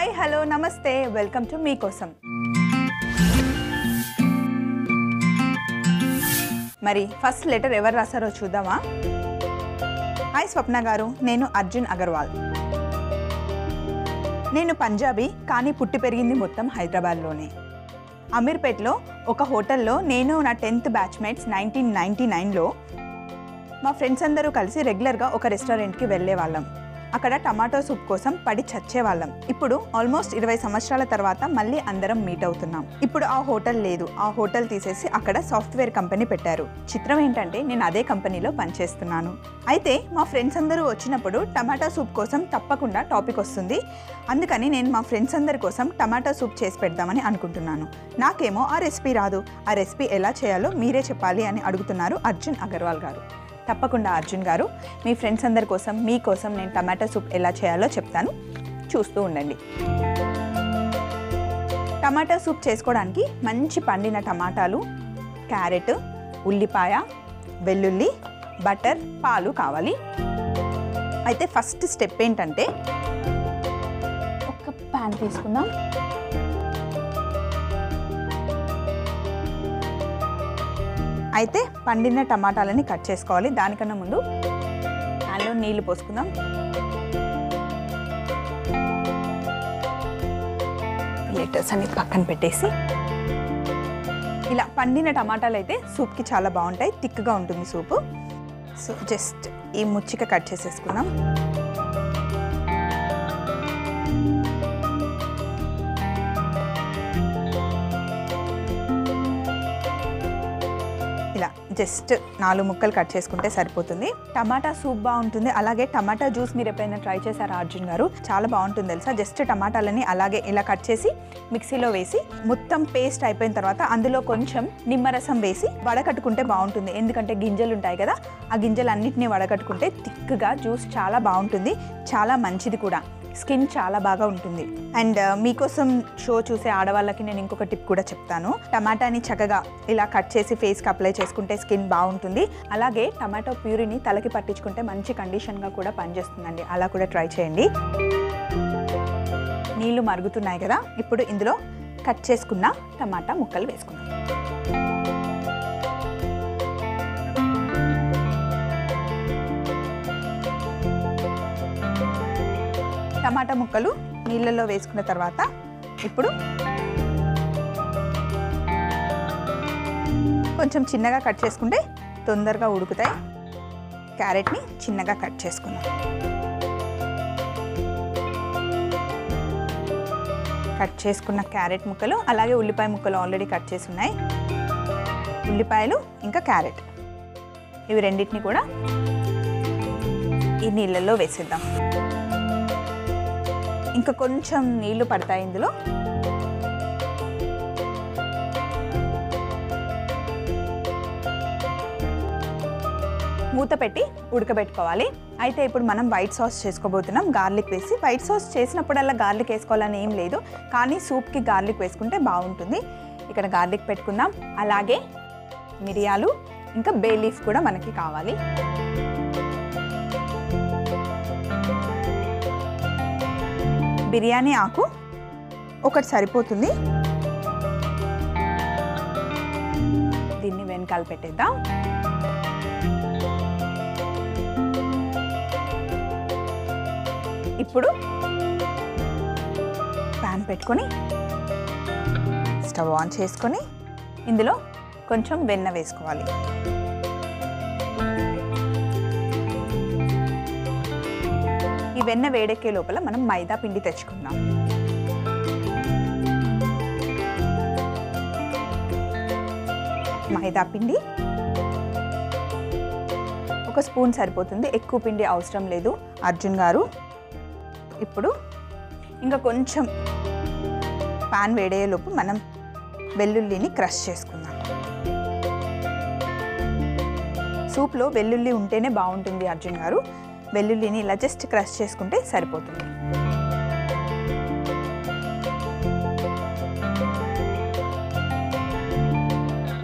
Hi hello నమస్తే welcome to మీకోసం. మరి ఫస్ట్ లెటర్ ఎవరు రాశారో చూద్దామా? హాయ్ స్వప్న గారు, నేను అర్జున్ అగర్వాల్. నేను పంజాబీ, కానీ పుట్టి పెరిగింది మొత్తం హైదరాబాద్లోనే. అమీర్పేట్లో ఒక హోటల్లో నేను నా 10th బ్యాచ్మేట్స్ 1999లో మా ఫ్రెండ్స్ అందరూ కలిసి రెగ్యులర్గా ఒక రెస్టారెంట్కి వెళ్ళే వాళ్ళం. అక్కడ టమాటో సూప్ కోసం పడి చచ్చేవాళ్ళం. ఇప్పుడు ఆల్మోస్ట్ 20 సంవత్సరాల తర్వాత మళ్ళీ అందరం మీట్ అవుతున్నాం. ఇప్పుడు ఆ హోటల్ లేదు, ఆ హోటల్ తీసేసి అక్కడ సాఫ్ట్వేర్ కంపెనీ పెట్టారు. చిత్రం ఏంటంటే నేను అదే కంపెనీలో పనిచేస్తున్నాను. అయితే మా ఫ్రెండ్స్ అందరూ వచ్చినప్పుడు టమాటో సూప్ కోసం తప్పకుండా టాపిక్ వస్తుంది. అందుకని నేను మా ఫ్రెండ్స్ అందరి కోసం టమాటో సూప్ చేసి పెడదామని అనుకుంటున్నాను. నాకేమో ఆ రెసిపీ రాదు. ఆ రెసిపీ ఎలా చేయాలో మీరే చెప్పాలి అని అడుగుతున్నారు అర్జున్ అగర్వాల్ గారు. తప్పకుండా అర్జున్ గారు, మీ ఫ్రెండ్స్ అందరి కోసం మీకోసం నేను టమాటో సూప్ ఎలా చేయాలో చెప్తాను, చూస్తూ ఉండండి. టమాటో సూప్ చేసుకోవడానికి మంచి పండిన టమాటాలు, క్యారెట్, ఉల్లిపాయ, వెల్లుల్లి, బటర్, పాలు కావాలి. అయితే ఫస్ట్ స్టెప్ ఏంటంటే ఒక ప్యాన్ తీసుకుందాం. అయితే పండిన టమాటాలని కట్ చేసుకోవాలి. దానికన్నా ముందు ప్యాన్లో నీళ్లు పోసుకుందాం. లెటర్స్ అన్ని పక్కన పెట్టేసి, ఇలా పండిన టమాటాలు అయితే సూప్కి చాలా బాగుంటాయి, థిక్గా ఉంటుంది సూపు. సో జస్ట్ ఈ ముచ్చిక కట్ చేసేసుకుందాం. ఇలా జస్ట్ 4 ముక్కలు కట్ చేసుకుంటే సరిపోతుంది. టమాటా సూప్ బాగుంటుంది. అలాగే టమాటా జ్యూస్ మీరు ఎప్పుడైనా ట్రై చేశారా అర్జున్ గారు? చాలా బాగుంటుంది తెలుసా. జస్ట్ టమాటాలని అలాగే ఇలా కట్ చేసి మిక్సీలో వేసి మొత్తం పేస్ట్ అయిపోయిన తర్వాత అందులో కొంచెం నిమ్మరసం వేసి వడకట్టుకుంటే బాగుంటుంది. ఎందుకంటే గింజలు ఉంటాయి కదా, ఆ గింజలు అన్నిటినీ వడకట్టుకుంటే థిక్గా జ్యూస్ చాలా బాగుంటుంది, చాలా మంచిది కూడా, స్కిన్ చాలా బాగా ఉంటుంది. అండ్ మీకోసం షో చూసే ఆడవాళ్ళకి నేను ఇంకొక టిప్ కూడా చెప్తాను. టమాటాని చక్కగా ఇలా కట్ చేసి ఫేస్కి అప్లై చేసుకుంటే స్కిన్ బాగుంటుంది. అలాగే టమాటో ప్యూరీని తలకి పట్టించుకుంటే మంచి కండిషన్గా కూడా పనిచేస్తుందండి. అలా కూడా ట్రై చేయండి. నీళ్లు మరుగుతున్నాయి కదా, ఇప్పుడు ఇందులో కట్ చేసుకున్న టమాటా ముక్కలు వేసుకుందాం. టమాటా ముక్కలు నీళ్ళల్లో వేసుకున్న తర్వాత ఇప్పుడు కొంచెం చిన్నగా కట్ చేసుకుంటే తొందరగా ఉడుకుతాయి. క్యారెట్ని చిన్నగా కట్ చేసుకుందాం. కట్ చేసుకున్న క్యారెట్ ముక్కలు, అలాగే ఉల్లిపాయ ముక్కలు ఆల్రెడీ కట్ చేసి ఉన్నాయి. ఉల్లిపాయలు ఇంకా క్యారెట్, ఇవి రెండింటిని కూడా ఈ నీళ్ళల్లో వేసేద్దాం. ఇంకా కొంచెం నీళ్లు పడతాయి ఇందులో. మూత పెట్టి ఉడకబెట్టుకోవాలి. అయితే ఇప్పుడు మనం వైట్ సాస్ చేసుకోబోతున్నాం, గార్లిక్ వేసి. వైట్ సాస్ చేసినప్పుడల్లా గార్లిక్ వేసుకోవాలని ఏం లేదు, కానీ సూప్కి గార్లిక్ వేసుకుంటే బాగుంటుంది. ఇక్కడ గార్లిక్ పెట్టుకుందాం. అలాగే మిరియాలు ఇంకా బే లీఫ్ కూడా మనకి కావాలి. బిర్యానీ ఆకు ఒకటి సరిపోతుంది. దీన్ని వెనకాల పెట్టేద్దాం. ఇప్పుడు ప్యాన్ పెట్టుకొని స్టవ్ ఆన్ చేసుకొని ఇందులో కొంచెం వెన్న వేసుకోవాలి. ఈ వెన్న వేడెక్కే లోపల మనం మైదా పిండి తెచ్చుకుందాం. మైదా పిండి ఒక స్పూన్ సరిపోతుంది, ఎక్కువ పిండి అవసరం లేదు అర్జున్ గారు. ఇప్పుడు ఇంకా కొంచెం పాన్ వేడేలోపు మనం వెల్లుల్లిని క్రష్ చేసుకుందాం. సూప్లో వెల్లుల్లి ఉంటేనే బాగుంటుంది అర్జున్ గారు. వెల్లుల్లిని ఇలా జస్ట్ క్రష్ చేసుకుంటే సరిపోతుంది.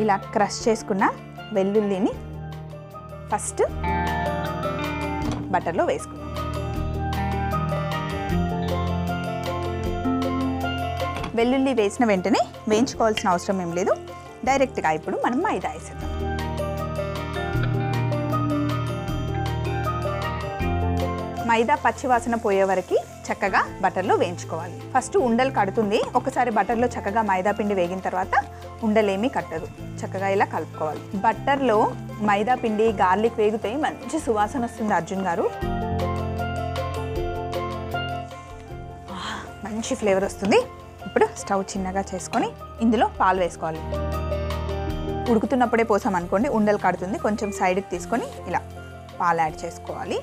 ఇలా క్రష్ చేసుకున్న వెల్లుల్లిని ఫస్ట్ బటర్లో వేసుకుందాం. వెల్లుల్లి వేసిన వెంటనే వేయించుకోవాల్సిన అవసరం ఏం లేదు. డైరెక్ట్గా ఇప్పుడు మనం మైదా వేసేద్దాం. మైదా పచ్చివాసన పోయే వరకు చక్కగా బటర్లో వేయించుకోవాలి. ఫస్ట్ ఉండలు కడుతుంది. ఒకసారి బటర్లో చక్కగా మైదా పిండి వేగిన తర్వాత ఉండలేమీ కట్టదు. చక్కగా ఇలా కలుపుకోవాలి. బటర్లో మైదా పిండి గార్లిక్ వేగితే మంచి సువాసన వస్తుంది అర్జున్ గారు. మంచి ఫ్లేవర్ వస్తుంది. ఇప్పుడు స్టవ్ చిన్నగా చేసుకొని ఇందులో పాలు వేసుకోవాలి. ఉడుకుతున్నప్పుడే పోసామనుకోండి ఉండలు కడుతుంది. కొంచెం సైడ్కి తీసుకొని ఇలా పాలు యాడ్ చేసుకోవాలి.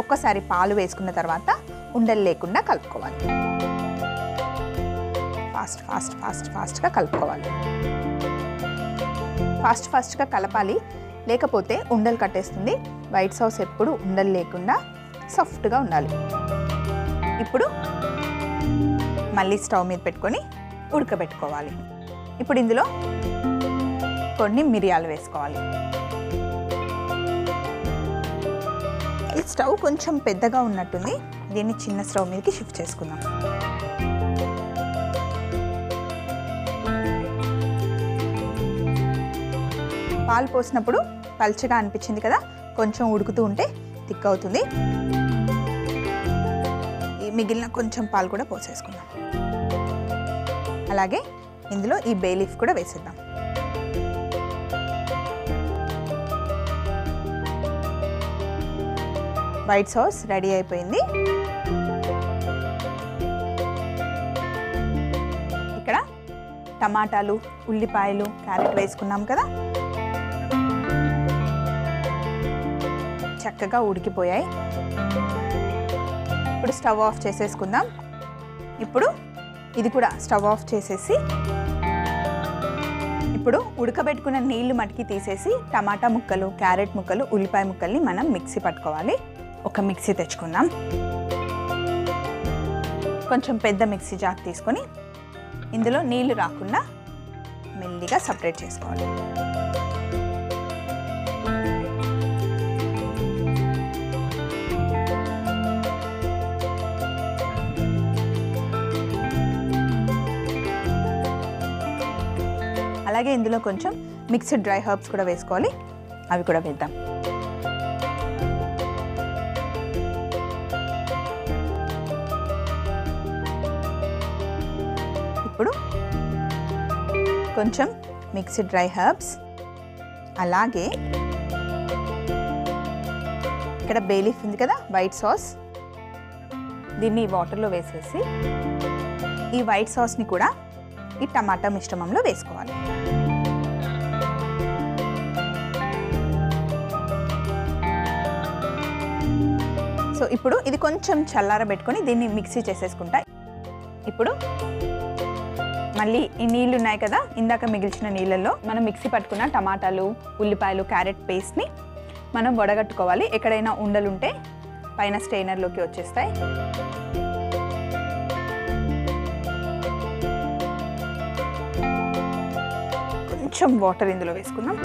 ఒక్కసారి పాలు వేసుకున్న తర్వాత ఉండలు లేకుండా కలుపుకోవాలి. ఫాస్ట్గా కలుపుకోవాలి. ఫాస్ట్గా కలపాలి, లేకపోతే ఉండలు కట్టేస్తుంది. వైట్ సాస్ ఎప్పుడు ఉండలు లేకుండా సాఫ్ట్గా ఉండాలి. ఇప్పుడు మళ్ళీ స్టవ్ మీద పెట్టుకొని ఉడకబెట్టుకోవాలి. ఇప్పుడు ఇందులో కొన్ని మిరియాలు వేసుకోవాలి. ఈ స్టవ్ కొంచెం పెద్దగా ఉన్నట్టుంది. దీన్ని చిన్న స్టవ్ మీదకి షిఫ్ట్ చేసుకుందాం. పాలు పోసినప్పుడు పల్చగా అనిపించింది కదా, కొంచెం ఉడుకుతూ ఉంటే థిక్ అవుతుంది. ఈ మిగిలిన కొంచెం పాలు కూడా పోసేసుకుందాం. అలాగే ఇందులో ఈ బే లీఫ్ కూడా వేసేద్దాం. వైట్ సాస్ రెడీ అయిపోయింది. ఇక్కడ టమాటాలు, ఉల్లిపాయలు, క్యారెట్ వేసుకున్నాం కదా, చక్కగా ఉడికిపోయాయి. ఇప్పుడు స్టవ్ ఆఫ్ చేసేసుకుందాం. ఇప్పుడు ఇది కూడా స్టవ్ ఆఫ్ చేసేసి ఇప్పుడు ఉడకబెట్టుకున్న నీళ్లు మటికి తీసేసి టమాటా ముక్కలు, క్యారెట్ ముక్కలు, ఉల్లిపాయ ముక్కల్ని మనం మిక్సీ పట్టుకోవాలి. ఒక మిక్సీ తెచ్చుకుందాం. కొంచెం పెద్ద మిక్సీ జార్ తీసుకొని ఇందులో నీళ్లు రాకుండా మెల్లిగా సపరేట్ చేసుకోవాలి. అలాగే ఇందులో కొంచెం మిక్స్డ్ డ్రై హర్బ్స్ కూడా వేసుకోవాలి. అవి కూడా వేద్దాం. ఇప్పుడు కొంచెం మిక్స్డ్ డ్రై హర్బ్స్, అలాగే ఇక్కడ బే లీఫ్ ఉంది కదా, వైట్ సాస్, దీన్ని వాటర్లో వేసేసి ఈ వైట్ సాస్ని కూడా ఈ టమాటా మిశ్రమంలో వేసుకోవాలి. సో ఇప్పుడు ఇది కొంచెం చల్లారబెట్టుకొని దీన్ని మిక్సీ చేసేసుకుంటా. ఇప్పుడు మళ్ళీ ఈ నీళ్ళు ఉన్నాయి కదా, ఇందాక మిగిల్చిన నీళ్ళల్లో మనం మిక్సీ పట్టుకున్న టమాటాలు, ఉల్లిపాయలు, క్యారెట్ పేస్ట్ని మనం వడగట్టుకోవాలి. ఎక్కడైనా ఉండలుంటే పైన స్ట్రెయినర్లోకి వచ్చేస్తాయి. కొంచెం వాటర్ ఇందులో వేసుకుందాం.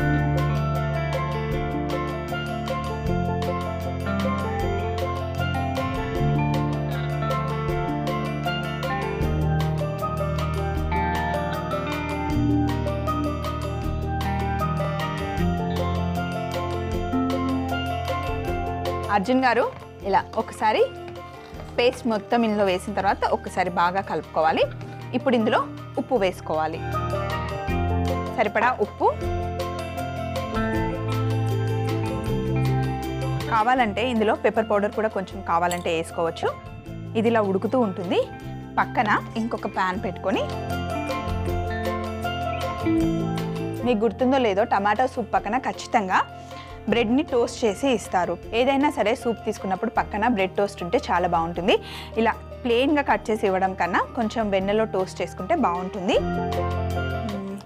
అర్జున్ గారు ఇలా ఒకసారి పేస్ట్ మొత్తం ఇందులో వేసిన తర్వాత ఒకసారి బాగా కలుపుకోవాలి. ఇప్పుడు ఇందులో ఉప్పు వేసుకోవాలి. సరిపడా ఉప్పు. కావాలంటే ఇందులో పెప్పర్ పౌడర్ కూడా కొంచెం కావాలంటే వేసుకోవచ్చు. ఇది ఇలా ఉడుకుతూ ఉంటుంది. పక్కన ఇంకొక ప్యాన్ పెట్టుకొని, మీకు గుర్తుందో లేదో టమాటా సూప్ పక్కన ఖచ్చితంగా బ్రెడ్ని టోస్ట్ చేసి ఇస్తారు. ఏదైనా సరే సూప్ తీసుకున్నప్పుడు పక్కన బ్రెడ్ టోస్ట్ ఉంటే చాలా బాగుంటుంది. ఇలా ప్లెయిన్గా కట్ చేసి ఇవ్వడం కన్నా కొంచెం వెన్నెలో టోస్ట్ చేసుకుంటే బాగుంటుంది.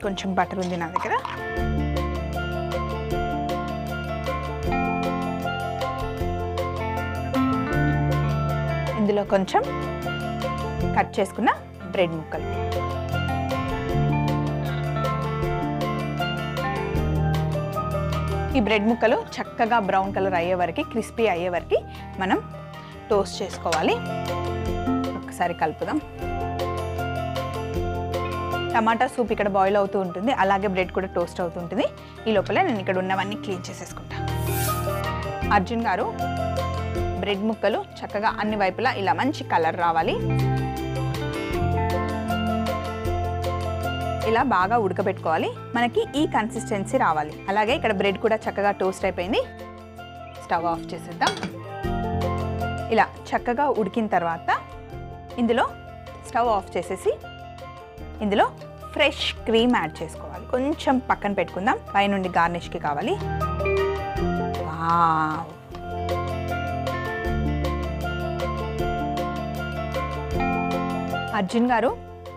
కొంచెం బటర్ ఉంది నా దగ్గర. ఇందులో కొంచెం కట్ చేసుకున్న బ్రెడ్ ముక్కలు. ఈ బ్రెడ్ ముక్కలు చక్కగా బ్రౌన్ కలర్ అయ్యే వరకు, క్రిస్పీ అయ్యే వరకు మనం టోస్ట్ చేసుకోవాలి. ఒకసారి కలుపుదాం. టమాటా సూప్ ఇక్కడ బాయిల్ అవుతూ ఉంటుంది, అలాగే బ్రెడ్ కూడా టోస్ట్ అవుతూ ఉంటుంది. ఈ లోపల నేను ఇక్కడ ఉన్నవన్నీ క్లీన్ చేసేసుకుంటా. అర్జున్ గారు బ్రెడ్ ముక్కలు చక్కగా అన్ని వైపులా ఇలా మంచి కలర్ రావాలి, ఇలా బాగా ఉడకబెట్టుకోవాలి. మనకి ఈ కన్సిస్టెన్సీ రావాలి. అలాగే ఇక్కడ బ్రెడ్ కూడా చక్కగా టోస్ట్ అయిపోయింది. స్టవ్ ఆఫ్ చేసేద్దాం. ఇలా చక్కగా ఉడికిన తర్వాత ఇందులో స్టవ్ ఆఫ్ చేసేసి ఇందులో ఫ్రెష్ క్రీమ్ యాడ్ చేసుకోవాలి. కొంచెం పక్కన పెట్టుకుందాం, పైనుండి గార్నిష్కి కావాలి. వావ్, అర్జున్ గారు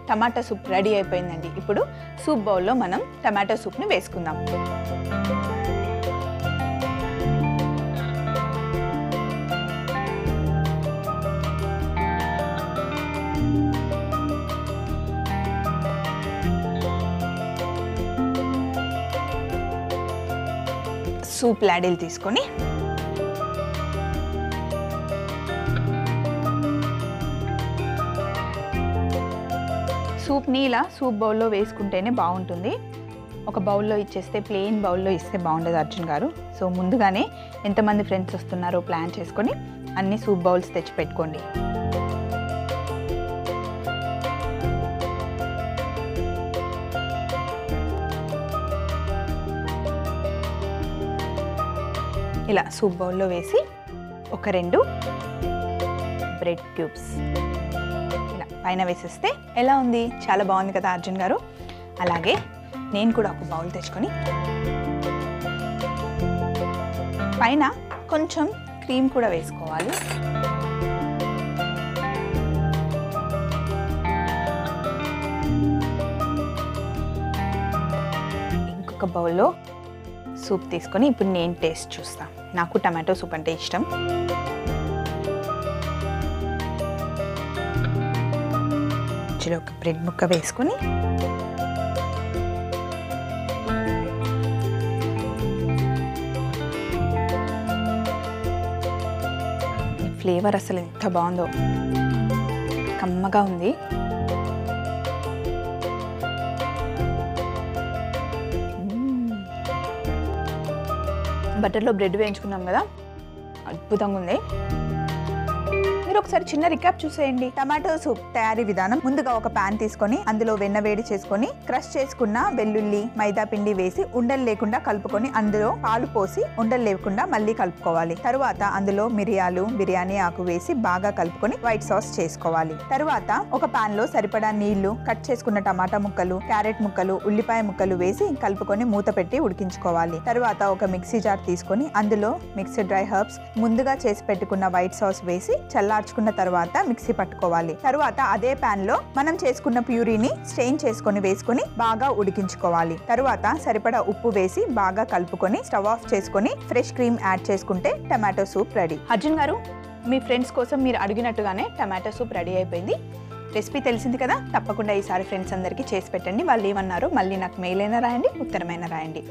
టమాటా సూప్ రెడీ అయిపోయిందండి. ఇప్పుడు సూప్ బౌల్లో మనం టమాటా సూప్ని వేసుకుందాం. సూప్ లాడీలు తీసుకొని సూప్ని ఇలా సూప్ బౌల్లో వేసుకుంటేనే బాగుంటుంది. ఒక బౌల్లో ఇచ్చేస్తే, ప్లెయిన్ బౌల్లో ఇస్తే బాగుండదు అర్జున్ గారు. సో ముందుగానే ఎంతమంది ఫ్రెండ్స్ వస్తున్నారో ప్లాన్ చేసుకొని అన్ని సూప్ బౌల్స్ తెచ్చి పెట్టుకోండి. ఇలా సూప్ బౌల్లో వేసి ఒక 2 బ్రెడ్ క్యూబ్స్ ఇలా పైన వేసేస్తే ఎలా ఉంది? చాలా బాగుంది కదా అర్జున్ గారు. అలాగే నేను కూడా ఒక బౌల్ తెచ్చుకొని పైన కొంచెం క్రీమ్ కూడా వేసుకోవాలి. ఇంకొక బౌల్లో సూప్ తీసుకొని ఇప్పుడు నేను టేస్ట్ చూస్తాను. నాకు టమాటో సూప్ అంటే ఇష్టం. ఇందులో ఒక బ్రెడ్ ముక్క వేసుకొని ఫ్లేవర్ అసలు ఎంత బాగుందో, కమ్మగా ఉంది. బటర్లో బ్రెడ్ వేయించుకున్నాం కదా, అద్భుతంగా ఉంది. మీరు ఒకసారి చిన్న రికాప్ చూసేయండి. టమాటో సూప్ తయారీ విధానం: ముందుగా ఒక పాన్ తీసుకొని అందులో వెన్న వేడి చేసుకొని క్రష్ చేసుకున్న వెల్లుల్లి, మైదా పిండి వేసి ఉండలు లేకుండా కలుపుకొని అందులో పాలు పోసి ఉండలు లేకుండా మళ్ళీ కలుపుకోవాలి. తరువాత అందులో మిరియాలు, బిర్యానీ ఆకు వేసి బాగా కలుపుకొని వైట్ సాస్ చేసుకోవాలి. తరువాత ఒక పాన్ లో సరిపడా నీళ్లు, కట్ చేసుకున్న టమాటా ముక్కలు, క్యారెట్ ముక్కలు, ఉల్లిపాయ ముక్కలు వేసి కలుపుకొని మూత పెట్టి ఉడికించుకోవాలి. తరువాత ఒక మిక్సీ జార్ తీసుకొని అందులో మిక్స్డ్ డ్రై హర్బ్స్, ముందుగా చేసి పెట్టుకున్న వైట్ సాస్ వేసి చల్లార్చుకున్న తర్వాత మిక్సీ పట్టుకోవాలి. తరువాత అదే పాన్ లో మనం చేసుకున్న ప్యూరీని స్ట్రెయిన్ చేసుకొని వేసుకొని బాగా ఉడికించుకోవాలి. తరువాత సరిపడా ఉప్పు వేసి బాగా కలుపుకొని స్టవ్ ఆఫ్ చేసుకొని ఫ్రెష్ క్రీమ్ యాడ్ చేసుకుంటే టమాటో సూప్ రెడీ. అర్జున్ గారు, మీ ఫ్రెండ్స్ కోసం మీరు అడిగినట్టుగానే టమాటో సూప్ రెడీ అయిపోయింది. రెసిపీ తెలిసింది కదా, తప్పకుండా ఈసారి ఫ్రెండ్స్ అందరికీ చేసి పెట్టండి. వాళ్ళు ఏమన్నారో మళ్ళీ నాకు మెయిల్ అయినా రాయండి, ఉత్తరమైనా రాయండి.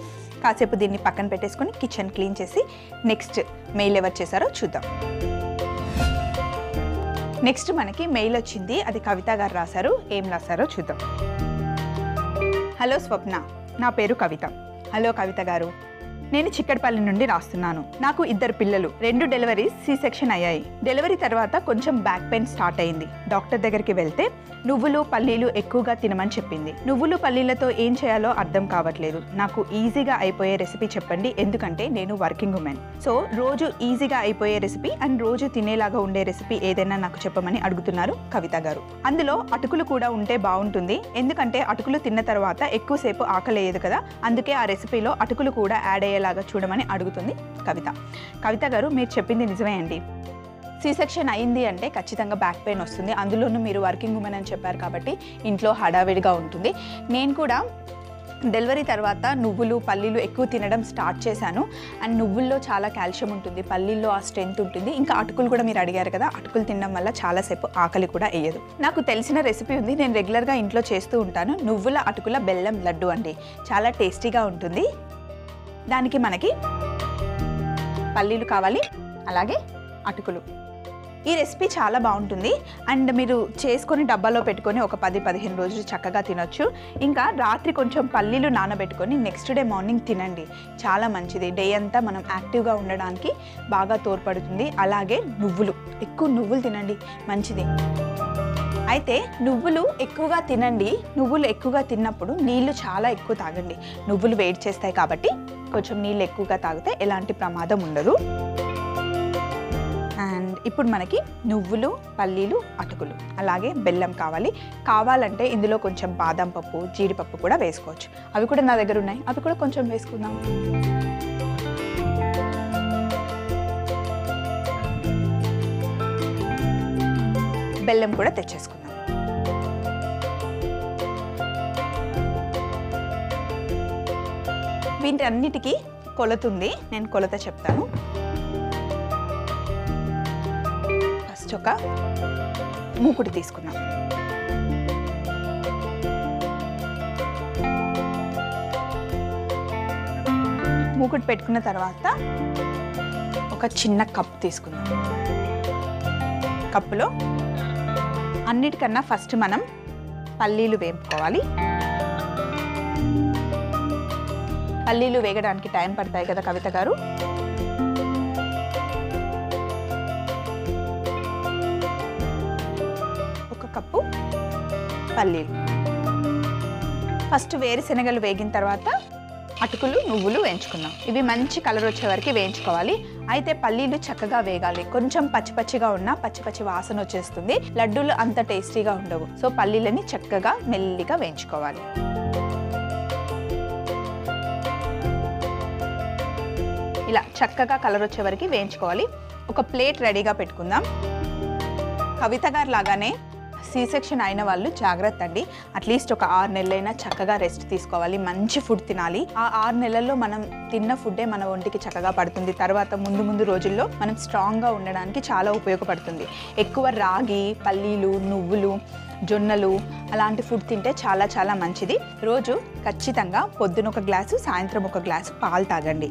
కాసేపు దీన్ని పక్కన పెట్టేసుకొని కిచెన్ క్లీన్ చేసి నెక్స్ట్ మెయిల్ ఎవరు చేశారో చూద్దాం. నెక్స్ట్ మనకి మెయిల్ వచ్చింది, అది కవిత గారు రాశారు. ఏం రాశారో చూద్దాం. హలో స్వప్న, నా పేరు కవిత. హలో కవిత గారు, నేను చిక్కడపల్లి నుండి రాస్తున్నాను. నాకు 2 పిల్లలు, 2 డెలివరీస్ సి సెక్షన్ అయ్యాయి. డెలివరీ తర్వాత కొంచెం బ్యాక్ పెయిన్ స్టార్ట్ అయింది. డాక్టర్ దగ్గరికి వెళ్తే నువ్వులు పల్లీలు ఎక్కువగా తినమని చెప్పింది. నువ్వులు పల్లీలతో ఏం చేయాలో అర్థం కావట్లేదు. నాకు ఈజీగా అయిపోయే రెసిపీ చెప్పండి, ఎందుకంటే నేను వర్కింగ్ ఉమెన్. సో రోజు ఈజీగా అయిపోయే రెసిపీ అండ్ రోజు తినేలాగా ఉండే రెసిపీ ఏదైనా నాకు చెప్పమని అడుగుతున్నారు కవిత గారు. అందులో అటుకులు కూడా ఉంటే బాగుంటుంది, ఎందుకంటే అటుకులు తిన్న తర్వాత ఎక్కువసేపు ఆకలేయదు కదా, అందుకే ఆ రెసిపీలో అటుకులు కూడా యాడ్ అయ్యేలాగా చూడమని అడుగుతుంది కవిత. కవిత గారు, మీరు చెప్పింది నిజమే అండి. సి సెక్షన్ అయింది అంటే ఖచ్చితంగా బ్యాక్ పెయిన్ వస్తుంది. అందులోనూ మీరు వర్కింగ్ ఉమెన్ అని చెప్పారు కాబట్టి ఇంట్లో హడావిడిగా ఉంటుంది. నేను కూడా డెలివరీ తర్వాత నువ్వులు పల్లీలు ఎక్కువ తినడం స్టార్ట్ చేశాను. అండ్ నువ్వుల్లో చాలా కాల్షియం ఉంటుంది, పల్లీల్లో ఆ స్ట్రెంత్ ఉంటుంది. ఇంకా అటుకులు కూడా మీరు అడిగారు కదా, అటుకులు తినడం వల్ల చాలాసేపు ఆకలి కూడా వేయదు. నాకు తెలిసిన రెసిపీ ఉంది, నేను రెగ్యులర్గా ఇంట్లో చేస్తూ ఉంటాను. నువ్వుల అటుకుల బెల్లం లడ్డు అండి, చాలా టేస్టీగా ఉంటుంది. దానికి మనకి పల్లీలు కావాలి, అలాగే అటుకులు. ఈ రెసిపీ చాలా బాగుంటుంది అండ్ మీరు చేసుకొని డబ్బాలో పెట్టుకొని ఒక 10-15 రోజులు చక్కగా తినొచ్చు. ఇంకా రాత్రి కొంచెం పల్లీలు నానబెట్టుకొని నెక్స్ట్ డే మార్నింగ్ తినండి, చాలా మంచిది. డే అంతా మనం యాక్టివ్గా ఉండడానికి బాగా తోడ్పడుతుంది. అలాగే ఎక్కువ నువ్వులు తినండి, మంచిది. అయితే నువ్వులు ఎక్కువగా తినండి. నువ్వులు ఎక్కువగా తిన్నప్పుడు నీళ్లు చాలా ఎక్కువ తాగండి. నువ్వులు వేడి చేస్తాయి కాబట్టి కొంచెం నీళ్ళు ఎక్కువగా తాగితే ఎలాంటి ప్రమాదం ఉండదు. అండ్ ఇప్పుడు మనకి నువ్వులు, పల్లీలు, అటుకులు అలాగే బెల్లం కావాలంటే ఇందులో కొంచెం బాదం పప్పు, జీడిపప్పు కూడా వేసుకోవచ్చు. అవి కూడా నా దగ్గర ఉన్నాయి, అవి కూడా కొంచెం వేసుకుందాం. బెల్లం కూడా తెచ్చేసుకుందాం. వీటన్నిటికీ కొలతుంది, నేను కొలత చెప్తాను. ఫస్ట్ ఒక మూకుడు తీసుకున్నాం. మూకుడు పెట్టుకున్న తర్వాత ఒక చిన్న కప్ తీసుకుందాం. కప్పులో అన్నిటికన్నా ఫస్ట్ మనం పల్లీలు వేపుకోవాలి. పల్లీలు వేగడానికి టైం పడతాయి కదా కవిత గారు. ఒక కప్పు పల్లీలు. ఫస్ట్ వేరుశనగలు వేగిన తర్వాత అటుకులు, నువ్వులు వేయించుకుందాం. ఇవి మంచి కలర్ వచ్చే వరకు వేయించుకోవాలి. అయితే పల్లీలు చక్కగా వేగాలి. కొంచెం పచ్చిగా ఉన్నా పచ్చి వాసన వచ్చేస్తుంది, లడ్డూలు అంత టేస్టీగా ఉండవు. సో పల్లీలని చక్కగా మెల్లిగా వేయించుకోవాలి. ఇలా చక్కగా కలర్ వచ్చే వరకు వేయించుకోవాలి. ఒక ప్లేట్ రెడీగా పెట్టుకుందాం. కవిత గారు లాగానే సి సెక్షన్ అయిన వాళ్ళు జాగ్రత్త అండి. అట్లీస్ట్ ఒక 6 నెలలైనా చక్కగా రెస్ట్ తీసుకోవాలి, మంచి ఫుడ్ తినాలి. ఆ 6 నెలల్లో మనం తిన్న ఫుడ్డే మన ఒంటికి చక్కగా పడుతుంది. తర్వాత ముందు రోజుల్లో మనం స్ట్రాంగ్గా ఉండడానికి చాలా ఉపయోగపడుతుంది. ఎక్కువ రాగి, పల్లీలు, నువ్వులు, జొన్నలు అలాంటి ఫుడ్ తింటే చాలా మంచిది. రోజు ఖచ్చితంగా పొద్దున ఒక గ్లాసు, సాయంత్రం ఒక గ్లాసు పాలు తాగండి.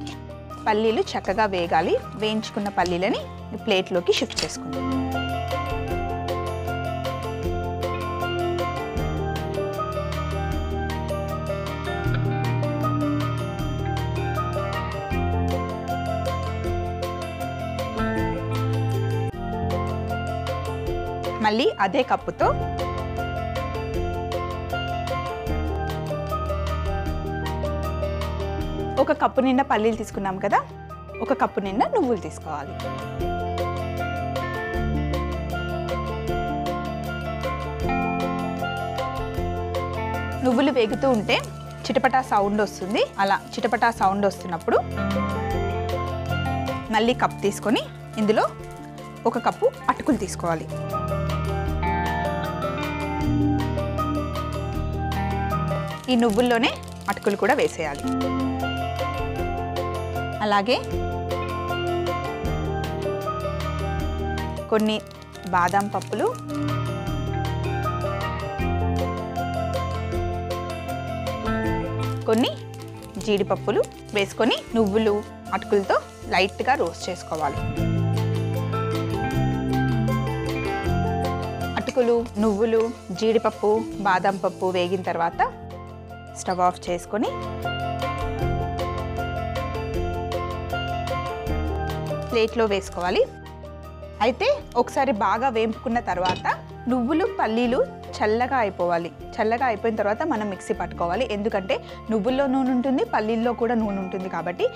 పల్లీలు చక్కగా వేగాలి. వేయించుకున్న పల్లీలని ప్లేట్లోకి షిఫ్ట్ చేసుకుందాం. మళ్ళీ అదే కప్పుతో ఒక కప్పు నిండా పల్లీలు తీసుకున్నాం కదా, ఒక కప్పు నిండా నువ్వులు తీసుకోవాలి. నువ్వులు వేగుతూ ఉంటే చిటపటా సౌండ్ వస్తుంది. అలా చిటపటా సౌండ్ వస్తున్నప్పుడు మళ్ళీ కప్ తీసుకొని ఇందులో ఒక కప్పు అటుకులు తీసుకోవాలి. ఈ నువ్వుల్లోనే అటుకులు కూడా వేసేయాలి. అలాగే కొన్ని బాదం పప్పులు, కొన్ని జీడిపప్పులు వేసుకొని నువ్వులు, అటుకులతో లైట్గా రోస్ట్ చేసుకోవాలి. అటుకులు, నువ్వులు, జీడిపప్పు, బాదం పప్పు వేగిన తర్వాత స్టవ్ ఆఫ్ చేసుకొని ప్లేట్లో వేసుకోవాలి. అయితే ఒకసారి బాగా వేపుకున్న తర్వాత నువ్వులు, పల్లీలు చల్లగా అయిపోవాలి. చల్లగా అయిపోయిన తర్వాత మనం మిక్సీ పట్టుకోవాలి. ఎందుకంటే నువ్వుల్లో నూనె ఉంటుంది, పల్లీల్లో కూడా నూనె ఉంటుంది. కాబట్టి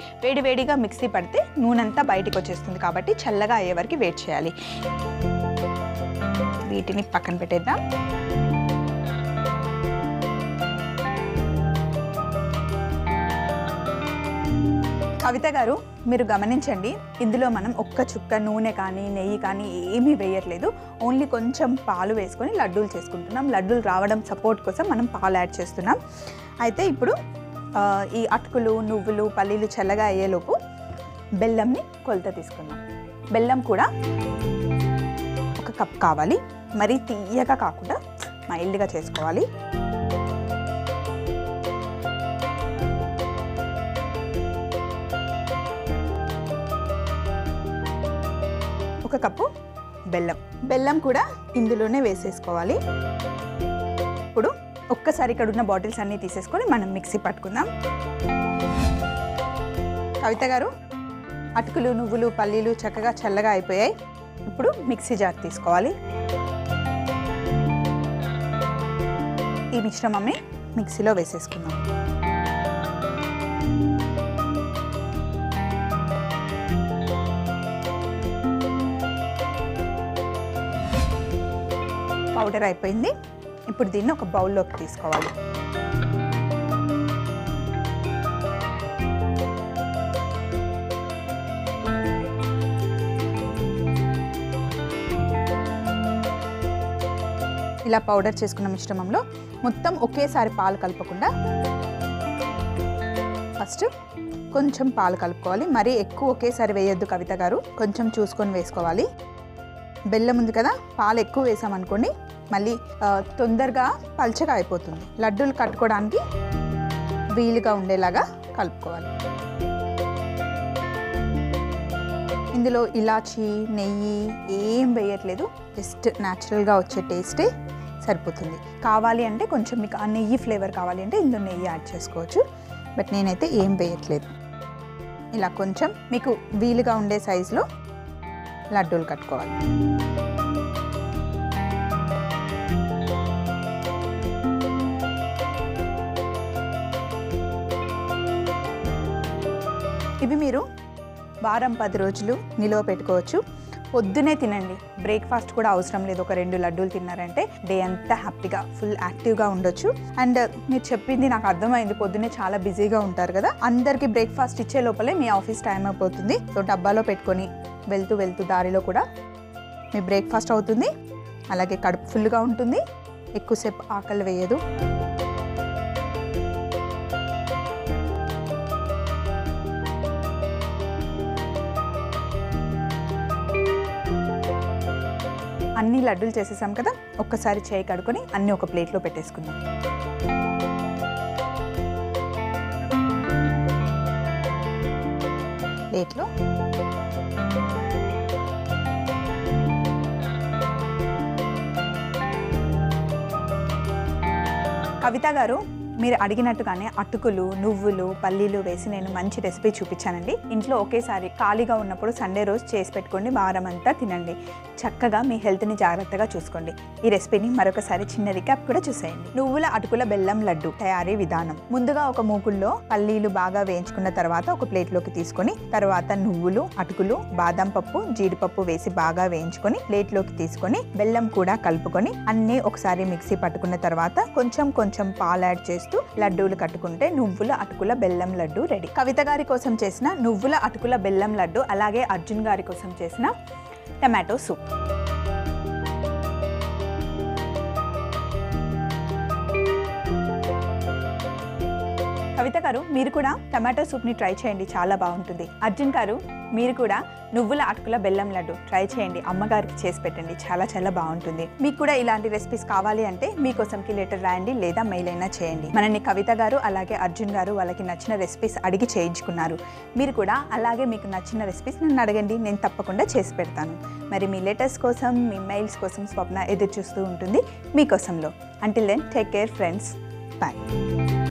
వేడిగా మిక్సీ పడితే నూనె అంతా బయటకు వచ్చేస్తుంది. కాబట్టి చల్లగా అయ్యే వరకు వెయిట్ చేయాలి. వీటిని పక్కన పెట్టేద్దాం. కవిత గారు, మీరు గమనించండి, ఇందులో మనం ఒక్క చుక్క నూనె కానీ నెయ్యి కానీ ఏమీ వేయట్లేదు. ఓన్లీ కొంచెం పాలు వేసుకొని లడ్డూలు చేసుకుంటున్నాం. లడ్డూలు రావడం సపోర్ట్ కోసం మనం పాలు యాడ్ చేస్తున్నాం. అయితే ఇప్పుడు ఈ అటుకులు, నువ్వులు, పల్లీలు చల్లగా అయ్యేలోపు బెల్లంని కొలత తీసుకుందాం. బెల్లం కూడా ఒక కప్ కావాలి. మరీ తీయగా కాకుండా మైల్డ్గా చేసుకోవాలి. ఒక కప్పు బెల్లం కూడా ఇందులోనే వేసేసుకోవాలి. ఇప్పుడు ఒక్కసారి ఇక్కడ ఉన్న బాటిల్స్ అన్నీ తీసేసుకొని మనం మిక్సీ పట్టుకుందాం. కవిత గారు, అటుకులు, నువ్వులు, పల్లీలు చక్కగా చల్లగా అయిపోయాయి. ఇప్పుడు మిక్సీ జార్ తీసుకోవాలి. ఈ మిశ్రమాన్ని మిక్సీలో వేసేసుకుందాం. పౌడర్ అయిపోయింది. ఇప్పుడు దీన్ని ఒక బౌల్లోకి తీసుకోవాలి. ఇలా పౌడర్ చేసుకున్న మిశ్రమంలో మొత్తం ఒకేసారి పాలు కలపకుండా ఫస్ట్ కొంచెం పాలు కలుపుకోవాలి. మరీ ఎక్కువ ఒకేసారి వేయొద్దు కవిత గారు, కొంచెం చూసుకొని వేసుకోవాలి. బెల్లం ఉంది కదా, పాలు ఎక్కువ వేసామనుకోండి మళ్ళీ తొందరగా పల్చగా అయిపోతుంది. లడ్డూలు కట్టుకోవడానికి వీలుగా ఉండేలాగా కలుపుకోవాలి. ఇందులో ఇలాచీ, నెయ్యి ఏం వేయట్లేదు, జస్ట్ న్యాచురల్గా వచ్చే టేస్టే సరిపోతుంది. కావాలి అంటే కొంచెం మీకు ఆ నెయ్యి ఫ్లేవర్ కావాలి అంటే ఇందులో నెయ్యి యాడ్ చేసుకోవచ్చు. బట్ నేనైతే ఏం వేయట్లేదు. ఇలా కొంచెం మీకు వీలుగా ఉండే సైజులో లడ్డూలు కట్టుకోవాలి. ఇవి మీరు వారం 10 రోజులు నిలువ పెట్టుకోవచ్చు. పొద్దునే తినండి, బ్రేక్ఫాస్ట్ కూడా అవసరం లేదు. ఒక 2 లడ్డూలు తిన్నారంటే డే అంతా హ్యాపీగా ఫుల్ యాక్టివ్గా ఉండొచ్చు. అండ్ మీరు చెప్పింది నాకు అర్థమైంది, పొద్దునే చాలా బిజీగా ఉంటారు కదా, అందరికీ బ్రేక్ఫాస్ట్ ఇచ్చే లోపలే మీ ఆఫీస్ టైం అయిపోతుంది. సో డబ్బాలో పెట్టుకొని వెళ్తూ దారిలో కూడా మీ బ్రేక్ఫాస్ట్ అవుతుంది. అలాగే కడుపు ఫుల్గా ఉంటుంది, ఎక్కువసేపు ఆకలి వేయదు. అన్ని లడ్డూలు చేసేసాం కదా, ఒక్కసారి చేయి కడుక్కొని అన్నీ ఒక ప్లేట్లో పెట్టేసుకుందాం. ప్లేట్లో కవిత గారు, మీరు అడిగినట్టుగానే అటుకులు, నువ్వులు, పల్లీలు వేసి నేను మంచి రెసిపీ చూపించానండి. ఇంట్లో ఒకేసారి ఖాళీగా ఉన్నప్పుడు సండే రోజు చేసి పెట్టుకోండి, వారం అంతా తినండి. చక్కగా మీ హెల్త్ని జాగ్రత్తగా చూసుకోండి. ఈ రెసిపీని మరొకసారి చిన్న రికాప్ కూడా చూసేయండి. నువ్వుల అటుకుల బెల్లం లడ్డు తయారీ విధానం. ముందుగా ఒక మూకుల్లో పల్లీలు బాగా వేయించుకున్న తర్వాత ఒక ప్లేట్లోకి తీసుకొని, తర్వాత నువ్వులు, అటుకులు, బాదం పప్పు, జీడిపప్పు వేసి బాగా వేయించుకొని ప్లేట్లోకి తీసుకొని బెల్లం కూడా కలుపుకొని అన్నీ ఒకసారి మిక్సీ పట్టుకున్న తర్వాత కొంచెం పాలు యాడ్ చేస్తూ లడ్డూలు కట్టుకుంటే నువ్వుల అటుకుల బెల్లం లడ్డు రెడీ. కవిత గారి కోసం చేసిన నువ్వుల అటుకుల బెల్లం లడ్డు, అలాగే అర్జున్ గారి కోసం చేసిన టమాటో సూప్. కవిత గారు, మీరు కూడా టమాటో సూప్ని ట్రై చేయండి, చాలా బాగుంటుంది. అర్జున్ గారు, మీరు కూడా నువ్వుల అటుకుల బెల్లం లడ్డు ట్రై చేయండి, అమ్మగారికి చేసి పెట్టండి, చాలా బాగుంటుంది. మీకు కూడా ఇలాంటి రెసిపీస్ కావాలి అంటే మీకోసంకి లెటర్ రాయండి లేదా మెయిల్ అయినా చేయండి. మనల్ని కవిత గారు అలాగే అర్జున్ గారు వాళ్ళకి నచ్చిన రెసిపీస్ అడిగి చేయించుకున్నారు. మీరు కూడా అలాగే మీకు నచ్చిన రెసిపీస్ నన్ను అడగండి, నేను తప్పకుండా చేసి పెడతాను. మరి మీ లెటర్స్ కోసం, మీ మెయిల్స్ కోసం స్వప్న ఎదురు చూస్తూ ఉంటుంది మీకోసంలో. Until then, take care friends, bye.